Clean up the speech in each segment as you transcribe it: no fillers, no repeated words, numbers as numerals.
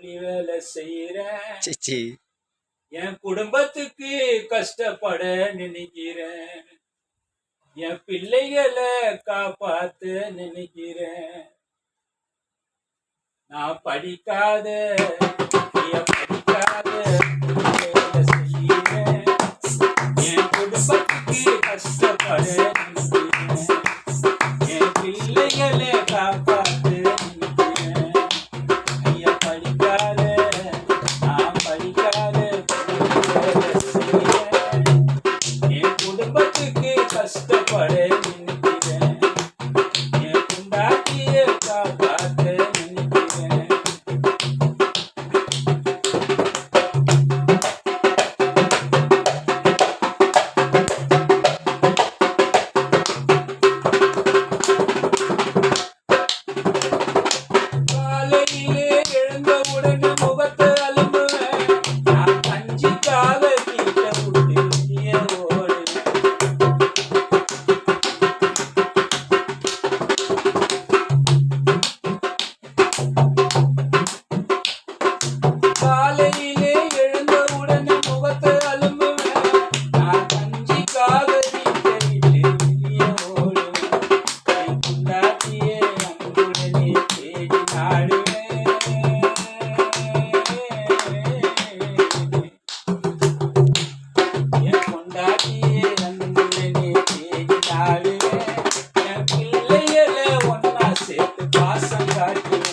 கூலி வேலை செய்யறேன். சிச்சி என் குடும்பத்துக்கு கஷ்டப்பட நினைக்கிறேன். என் பிள்ளைகளை காப்பாத்த நினைக்கிறேன். நான் படிக்காத படிக்காத வேலை செய்யறேன். என் குடும்பத்துக்கு கஷ்டப்பட நினைக்கிறேன். என் பிள்ளைகளை காப்பாத்த நினைக்கிறேன். ஐயா படிக்காத நான் படிக்காத வேலை செய்யறேன். என் குடும்பத்துக்கு கஷ்டப்பட நினைக்கிறேன். என் பொண்டாட்டியை காப்பாத்த நினைக்கிறேன். காலையிலே எழுந்தவுடனே முகத்தை அலம்புவேன். நான் கஞ்சிக்காக வீட்டை விட்டு வெளியே ஓடுவேன். காலையிலே எழுந்தவுடனே முகத்தை அலம்புவேன். நான் கஞ்சிக்காக வீட்டை விட்டு வெளியே ஓடுவேன். என் பொண்டாட்டியை அன்புடனே தேடி நாடுவேன். என் பொண்டாட்டியை அன்புடனே தேடி நாடுவேன். என் பிள்ளைகளை ஒன்னா சேர்த்து பாசம் காட்டுவேன்.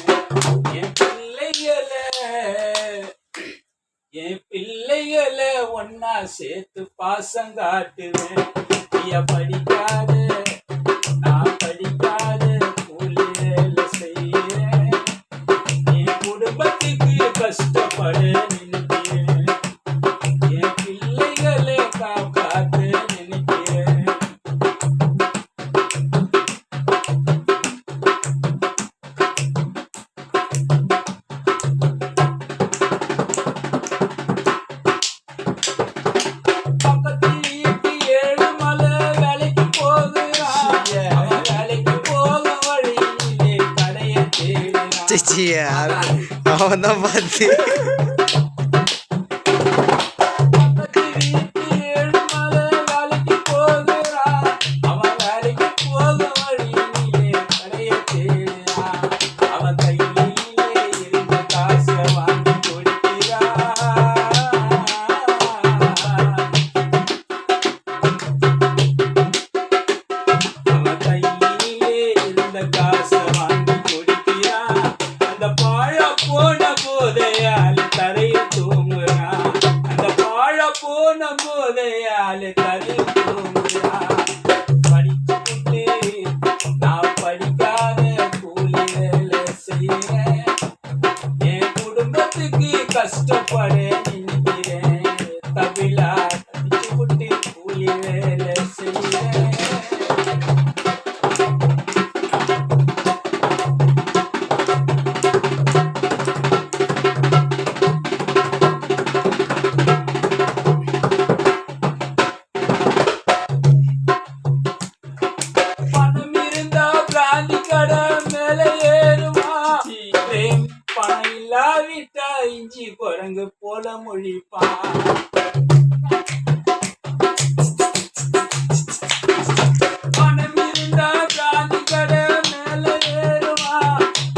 என் பிள்ளைகளை ஒன்னா சேர்த்து பாசம் காட்டுவேன். ஐயா படிக்காத நான் படிக்காத கூலி வேலை செய்யறேன். என் குடும்பத்துக்கு கஷ்டப்பட நினைக்கிறேன். என் பிள்ளைகளை காப்பாத்த நினைக்கிறேன். பக்கத்து வீட்டு ஏழுமலை வேலைக்கு போகிறான். அவன் வேலைக்கு போக வழியிலே கடையை தேடினான். சிச்சி அவன் தான் பார்த்து பக்கத்து வீட்டு ஏழுமலை வேலைக்கு போகிறான். அவன் வேலைக்கு போக வழியிலே கடையை தேடினான். அவன் கையிலே இருந்த காசை வாங்கி கொடுக்கிறான். அவன் கையிலே இருந்த காசை வாங்கி கொடுக்கிறான். அந்த பாழா போன போதையால் தரையில் தூங்குறான். அந்த பாழா போன போதையால் தரையில் தூங்குறான். படிச்சுக்கிட்டு நான் படிக்காத கூலி வேலை செய்யறேன். என் குடும்பத்துக்கு கஷ்டப்பட நினைக்கிறேன். தபிலா படிச்சுக்கிட்டு கூலி வேலை செய்யறேன். பணம் இருந்தா பிராந்தி கடை மேல ஏறுமா. பணம் இல்லாவிட்டா இஞ்சி குரங்கு போல மொழிப்பான். பணம் இருந்தா பிராந்தி கடை மேல ஏறுமா.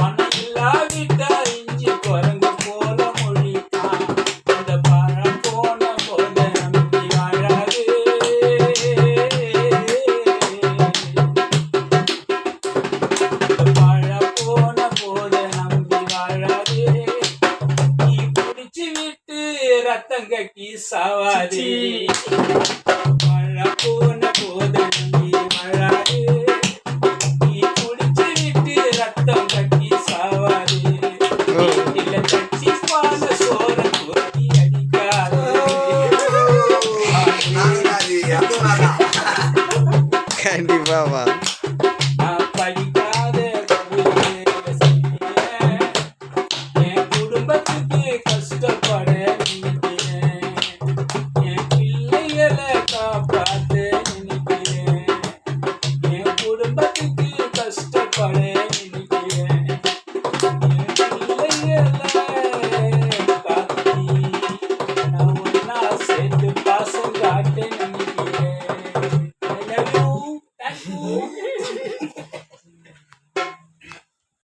பணம் இல்லாவிட்டா இஞ்சி குரங்கு போல மொழிப்பான். அந்த பணம் போன போத நம்பி வாழாது. வாழ போன போத நம்பி வாழாதே. நீ குடிச்சு விட்டு ரத்தம் கட்டி சாவாதே. வாழ போன போத நம்பி வாழாதே. நீ குடிச்சு விட்டு ரத்தம் கட்டி சாவாதே. வீட்டில கட்சி பால சோற தூக்கி அடிக்காதே. கண்டிப்பாவா நான் படிக்காத கூலி வேலை செய்யறேன். என் குடும்பத்துக்கு கஷ்டப்பட நினைக்கிறேன். என் பிள்ளைகளை காப்பாத்த போய்